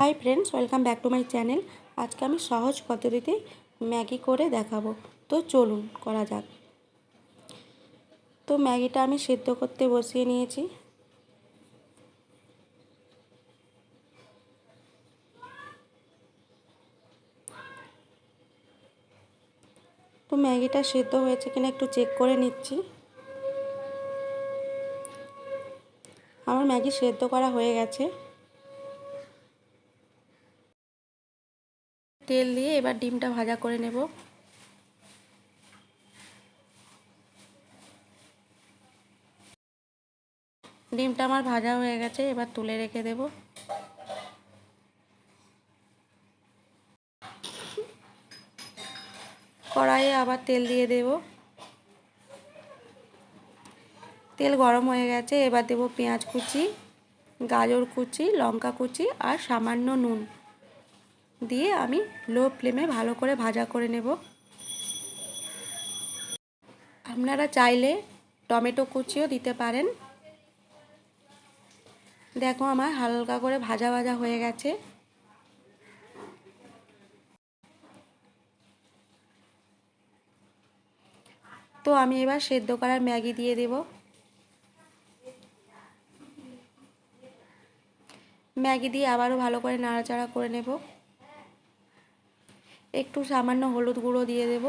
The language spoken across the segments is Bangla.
High friends welcome back to my channel. आज के सहज पद्धतिते मैगी करे देखाबो। तो चलुन करा जाक। तो मैगीटा आमी सिद्ध करते बसिए निएछि। तो मैगीटा सिद्ध होयेछे किना एकटु चेक करे निচ্ছি। आमार मैगी सिद्ध करा हये गेছে। तेल दिए एबार डिमटा भाजा करे नेब। ডিমটা আমার ভাজা হয়ে গেছে, এবার তুলে রেখে দেব। কড়াইয়ে আবার তেল দিয়ে দেব। তেল গরম হয়ে গেছে, এবার দেব পেঁয়াজ কুচি, গাজর কুচি, লঙ্কা কুচি আর সামান্য নুন দিয়ে আমি লো ফ্লেমে ভালো করে ভাজা করে নেব। আপনারা চাইলে টমেটো কুচিও দিতে পারেন। দেখো আমার হালকা করে ভাজা ভাজা হয়ে গেছে। তো আমি এবার সেদ্ধ করা ম্যাগি দিয়ে দেব। ম্যাগি দিয়ে আবারও ভালো করে নাড়াচাড়া করে নেব। একটু সামান্য হলুদ গুঁড়ো দিয়ে দেব।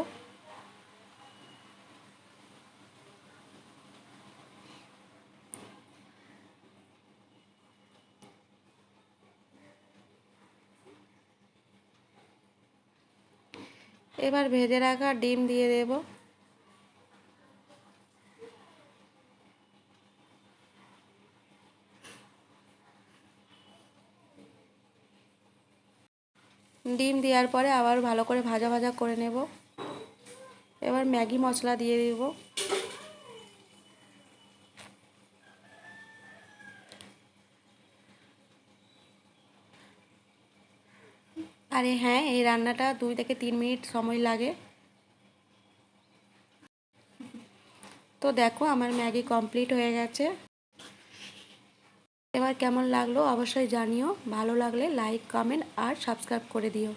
এবার ভেজে রাখা ডিম দিয়ে দেব। ডিম দেওয়ার পরে আবার ভালো করে ভাজা ভাজা করে নেব। এবার ম্যাগি মশলা দিয়ে দেব। আরে হ্যাঁ, এই রান্নাটা 2 থেকে 3 মিনিট সময় লাগে। তো দেখো আমার ম্যাগি কমপ্লিট হয়ে গেছে। এবার কেমন লাগলো অবশ্যই জানিও। ভালো লাগলে লাইক, কমেন্ট আর সাবস্ক্রাইব করে দিও।